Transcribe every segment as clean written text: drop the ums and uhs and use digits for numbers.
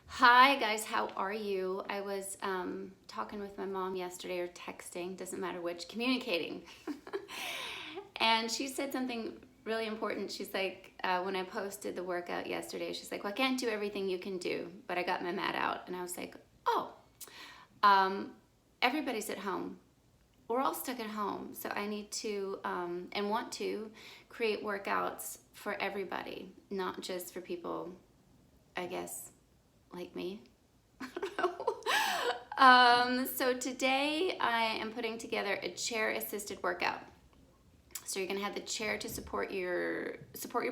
Hi guys, how are you? I was talking with my mom yesterday, or texting, doesn't matter which, communicating. And she said something really important. She's like, when I posted the workout yesterday, she's like, well, I can't do everything you can do, but I got my mat out. And I was like, oh, um, everybody's at home. We're all stuck at home. So I need to and want to create workouts for everybody, not just for people, I guess, like me. I don't know. So today I am putting together a chair assisted workout. So you're gonna have the chair to support your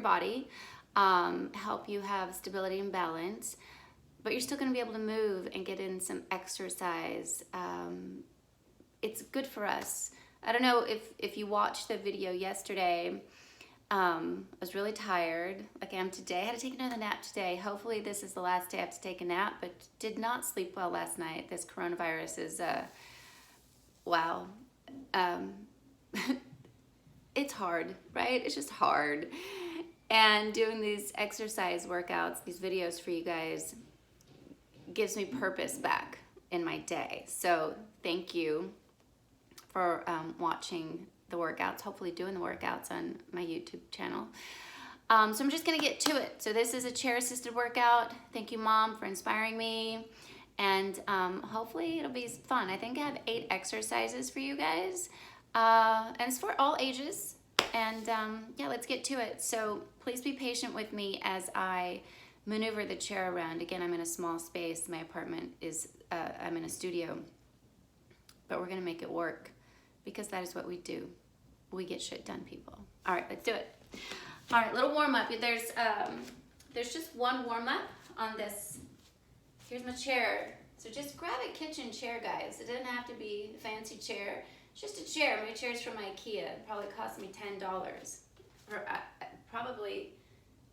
body, help you have stability and balance, but you're still gonna be able to move and get in some exercise. It's good for us. I don't know if you watched the video yesterday. I was really tired, like I am today. I had to take another nap today. Hopefully this is the last day I have to take a nap, but did not sleep well last night. This coronavirus is, wow. Um, it's hard, right? It's just hard. And doing these exercise workouts, these videos for you guys, gives me purpose back in my day. So thank you for watching the workouts, hopefully doing the workouts on my YouTube channel. So I'm just gonna get to it. So this is a chair assisted workout. Thank you, Mom, for inspiring me. And hopefully it'll be fun. I think I have 8 exercises for you guys. And it's for all ages. And yeah, let's get to it. So please be patient with me as I maneuver the chair around. Again, I'm in a small space. My apartment is, I'm in a studio, but we're gonna make it work because that is what we do. We get shit done, people. All right, let's do it. All right, little warm up. There's just one warm up on this. Here's my chair. So just grab a kitchen chair, guys. It doesn't have to be a fancy chair. It's just a chair. My chair's from IKEA. It probably cost me $10. Or probably,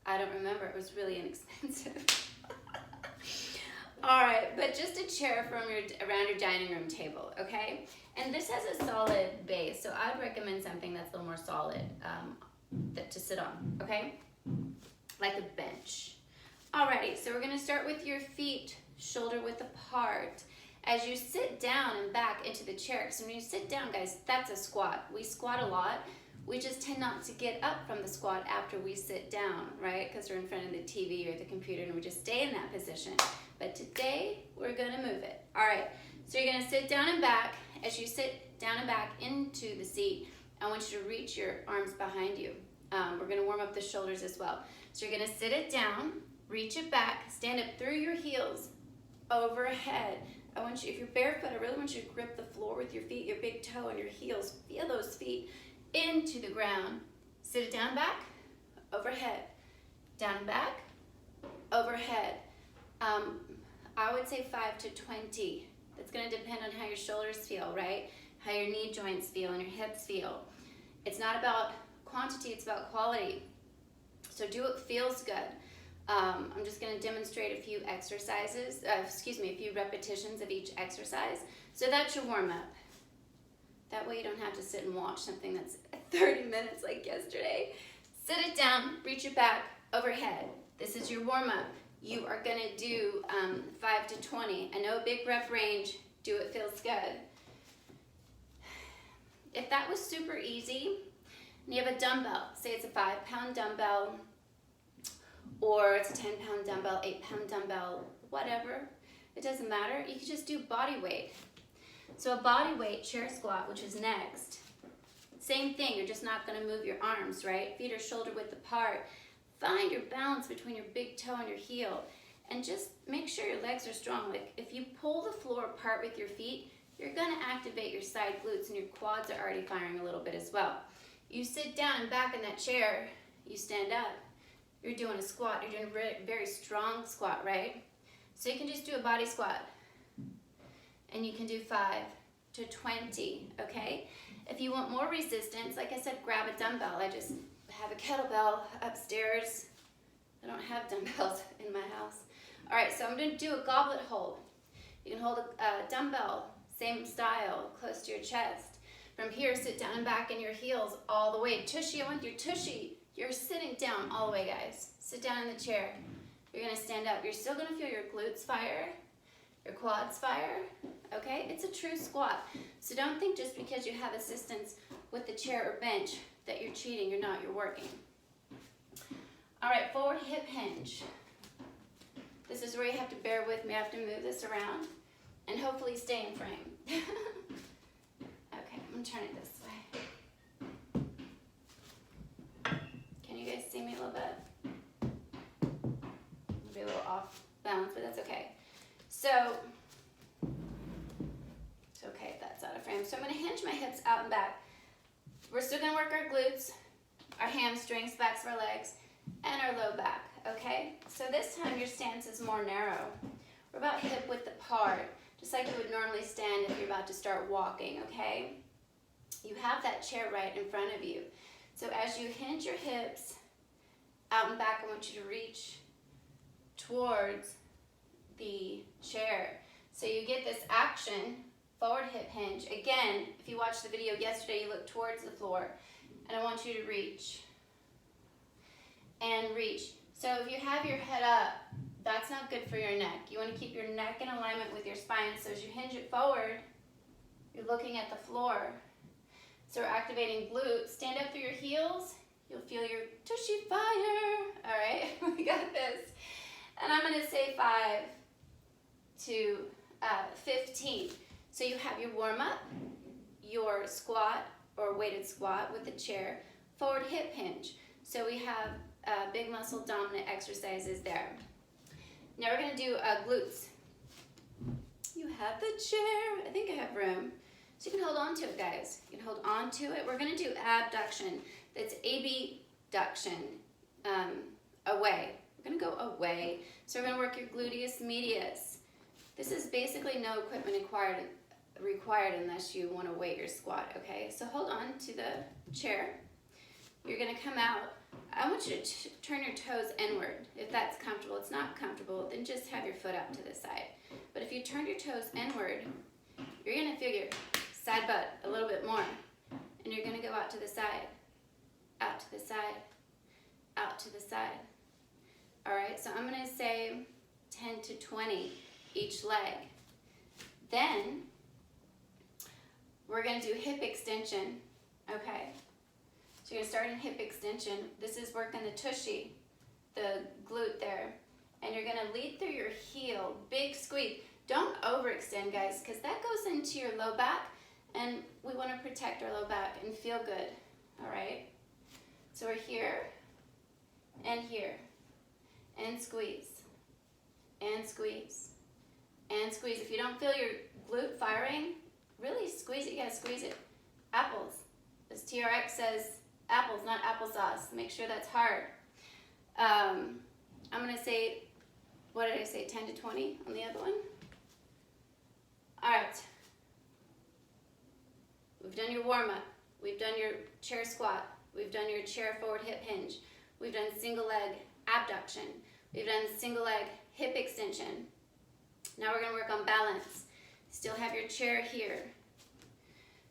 I don't remember. It was really inexpensive. All right, but just a chair from around your dining room table, okay? And this has a solid base, so I'd recommend something that's a little more solid to sit on, okay? Like a bench. Alrighty, so we're gonna start with your feet shoulder width apart. As you sit down and back into the chair, so when you sit down, guys, that's a squat. We squat a lot. We just tend not to get up from the squat after we sit down, right? Because we're in front of the TV or the computer and we just stay in that position. But today, we're gonna move it. All right, so you're gonna sit down and back. As you sit down and back into the seat, I want you to reach your arms behind you. We're gonna warm up the shoulders as well. So you're gonna sit it down, reach it back, stand up through your heels, overhead. I want you, if you're barefoot, I really want you to grip the floor with your feet, your big toe and your heels. Feel those feet into the ground. Sit it down, back, overhead, down and back, overhead. I would say 5 to 20. It's gonna depend on how your shoulders feel, right? How your knee joints feel and your hips feel. It's not about quantity, it's about quality. So do what feels good. I'm just gonna demonstrate a few exercises, a few repetitions of each exercise. So that's your warm up. That way you don't have to sit and watch something that's 30 minutes like yesterday. Sit it down, reach it back, overhead. This is your warm up. You are gonna do 5 to 20. I know a big rep range, do what feels good. If that was super easy, and you have a dumbbell, say it's a 5-pound dumbbell, or it's a 10-pound dumbbell, 8-pound dumbbell, whatever, it doesn't matter. You can just do body weight. So a body weight chair squat, which is next, same thing, you're just not gonna move your arms, right? Feet are shoulder width apart. Find your balance between your big toe and your heel, and just make sure your legs are strong. Like if you pull the floor apart with your feet, you're gonna activate your side glutes and your quads are already firing a little bit as well. You sit down and back in that chair, you stand up, you're doing a squat, you're doing a very strong squat, right? So you can just do a body squat, and you can do 5 to 20, okay? If you want more resistance, like I said, grab a dumbbell. I just have a kettlebell upstairs. I don't have dumbbells in my house. All right, so I'm gonna do a goblet hold. You can hold a dumbbell, same style, close to your chest. From here, sit down and back in your heels all the way. Tushy, I want your tushy. You're sitting down all the way, guys. Sit down in the chair. You're gonna stand up. You're still gonna feel your glutes fire, your quads fire, okay? It's a true squat. So don't think just because you have assistance with the chair or bench that you're cheating. You're not, you're working. All right, forward hip hinge. This is where you have to bear with me. I have to move this around and hopefully stay in frame. Okay, I'm gonna turn it this way. Can you guys see me a little bit? I'll be a little off balance, but that's okay. So, it's okay if that's out of frame. So I'm gonna hinge my hips out and back. We're still gonna work our glutes, our hamstrings, backs of our legs, and our low back, okay? So this time your stance is more narrow. We're about hip width apart, just like you would normally stand if you're about to start walking, okay? You have that chair right in front of you. So as you hinge your hips out and back, I want you to reach towards the chair. So you get this action, forward hip hinge. Again, if you watched the video yesterday, you look towards the floor, and I want you to reach and reach. So if you have your head up, that's not good for your neck. You want to keep your neck in alignment with your spine. So as you hinge it forward, you're looking at the floor. So we're activating glutes. Stand up through your heels. You'll feel your tushy fire. All right, we got this. And I'm going to say 5 to 15. So you have your warm up, your squat or weighted squat with the chair, forward hip hinge. So we have big muscle dominant exercises there. Now we're going to do glutes. You have the chair. I think I have room. So you can hold on to it, guys. You can hold on to it. We're going to do abduction. That's abduction, away. We're going to go away. So we're going to work your gluteus medius. This is basically no equipment required unless you want to weight your squat, okay? So hold on to the chair. You're going to come out. I want you to turn your toes inward if that's comfortable. It's not comfortable, then just have your foot up to the side. But if you turn your toes inward, you're going to feel your side butt a little bit more. And you're going to go out to the side, out to the side, out to the side. All right, so I'm going to say 10 to 20 each leg. Then we're going to do hip extension, okay? So you're going to start in hip extension. This is working the tushy, the glute there. And you're going to lead through your heel, big squeeze. Don't overextend, guys, because that goes into your low back, and we want to protect our low back and feel good, all right? So we're here, and squeeze, and squeeze, and squeeze. If you don't feel your glute firing, really squeeze it. You gotta squeeze it. Apples. As TRX says, apples, not applesauce. Make sure that's hard. I'm gonna say, what did I say, 10 to 20 on the other one? All right. We've done your warm-up. We've done your chair squat. We've done your chair forward hip hinge. We've done single leg abduction. We've done single leg hip extension. Now we're gonna work on balance. Still have your chair here.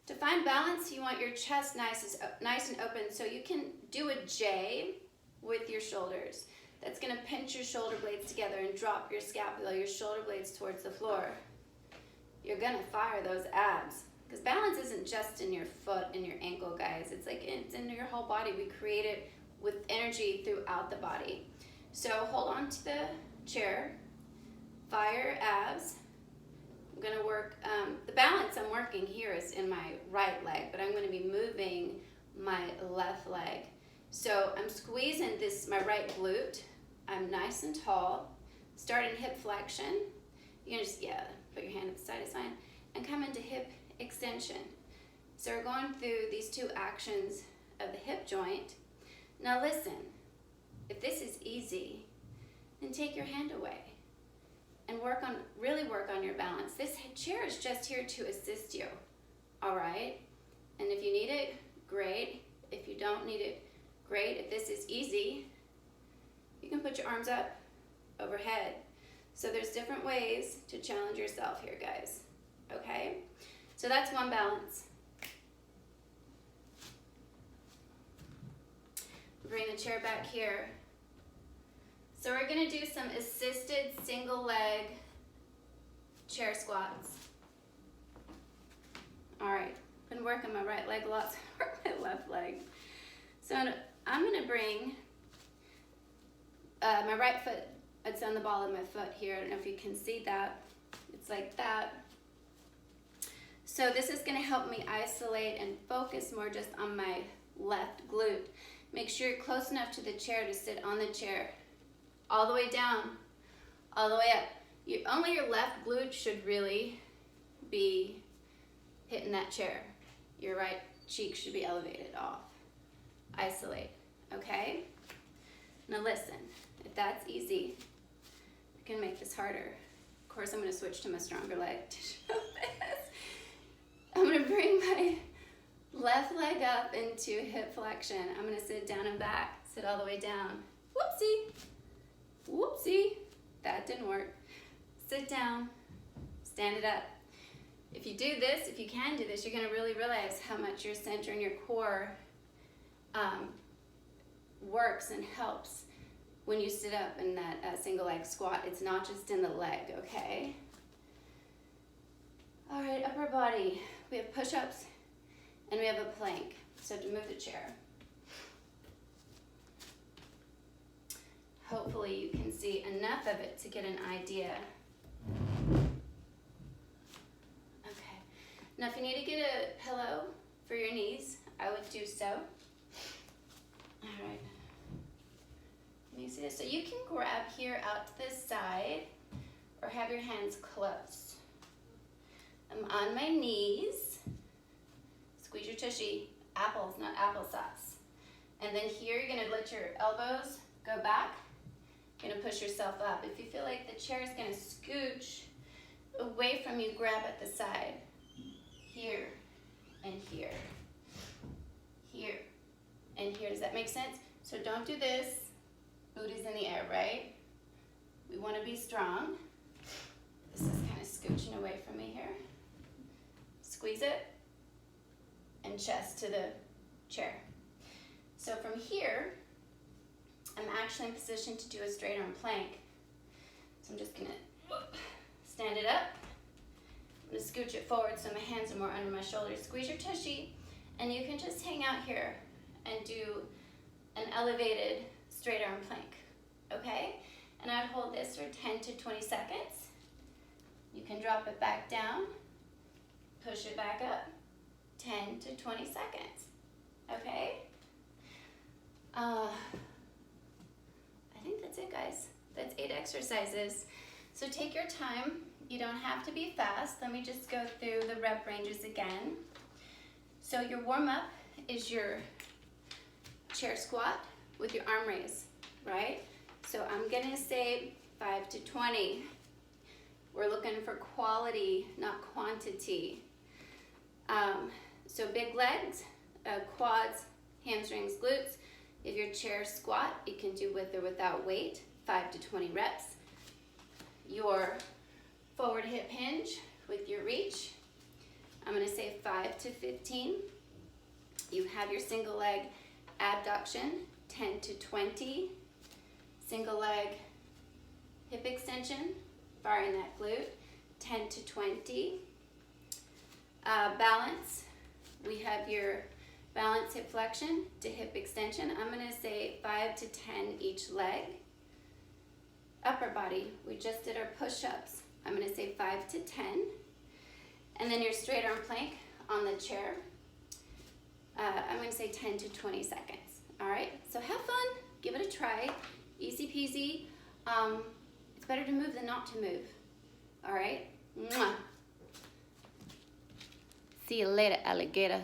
To find balance, you want your chest nice and open, so you can do a J with your shoulders. That's gonna pinch your shoulder blades together and drop your scapula, your shoulder blades towards the floor. You're gonna fire those abs, because balance isn't just in your foot and your ankle, guys. It's like it's in your whole body. We create it with energy throughout the body. So hold on to the chair, fire abs. I'm gonna work, the balance I'm working here is in my right leg, but I'm gonna be moving my left leg. So I'm squeezing my right glute. I'm nice and tall. Start in hip flexion. You can just, put your hand at the side, it's fine. And come into hip extension. So we're going through these two actions of the hip joint. Now listen, if this is easy, then take your hand away and really work on your balance. This chair is just here to assist you, all right? And if you need it, great. If you don't need it, great. If this is easy, you can put your arms up overhead. So there's different ways to challenge yourself here, guys, okay? So that's one balance. Bring the chair back here. So we're gonna do some assisted single leg chair squats. All right, been working my right leg a lot, so I work my left leg. So I'm gonna bring my right foot, it's on the ball of my foot here. I don't know if you can see that. It's like that. So this is gonna help me isolate and focus more just on my left glute. Make sure you're close enough to the chair to sit on the chair. All the way down, all the way up. Only your left glute should really be hitting that chair. Your right cheek should be elevated off. Isolate, okay? Now listen, if that's easy, I can make this harder. Of course, I'm gonna switch to my stronger leg to show this. I'm gonna bring my left leg up into hip flexion. I'm gonna sit down and back, sit all the way down. Whoopsie, whoopsie, that didn't work. Sit down, stand it up. If you do this, if you can do this, you're gonna really realize how much your center and your core works and helps when you sit up in that single leg squat. It's not just in the leg, okay? All right, upper body. We have push-ups and we have a plank. So to move the chair. Hopefully you can see enough of it to get an idea. Okay, now if you need to get a pillow for your knees, I would do so. All right, can you see this? So you can grab here out to the side or have your hands close. I'm on my knees. Squeeze your tushy, apples, not applesauce. And then here you're gonna let your elbows go back. You're gonna push yourself up. If you feel like the chair is gonna scooch away from you, grab at the side. Here and here. Here and here. Does that make sense? So don't do this. Boot is in the air, right? We wanna be strong. This is kind of scooching away from me here. Squeeze it and chest to the chair. So from here, I'm actually in position to do a straight arm plank. So I'm just gonna stand it up. I'm gonna scooch it forward so my hands are more under my shoulders. Squeeze your tushy, and you can just hang out here and do an elevated straight arm plank, okay? And I'd hold this for 10 to 20 seconds. You can drop it back down, push it back up, 10 to 20 seconds, okay? I think that's it, guys. That's 8 exercises. So take your time. You don't have to be fast. Let me just go through the rep ranges again. So your warm-up is your chair squat with your arm raise, right? So I'm gonna say 5 to 20. We're looking for quality, not quantity. So big legs, quads, hamstrings, glutes. If your chair squat, you can do with or without weight, 5 to 20 reps. Your forward hip hinge with your reach, I'm gonna say 5 to 15. You have your single leg abduction, 10 to 20. Single leg hip extension, firing that glute, 10 to 20. Balance, we have your balance hip flexion to hip extension. I'm gonna say 5 to 10 each leg. Upper body, we just did our push-ups. I'm gonna say 5 to 10. And then your straight arm plank on the chair. I'm gonna say 10 to 20 seconds. All right, so have fun, give it a try. Easy peasy. It's better to move than not to move. All right, mwah. See you later, alligator.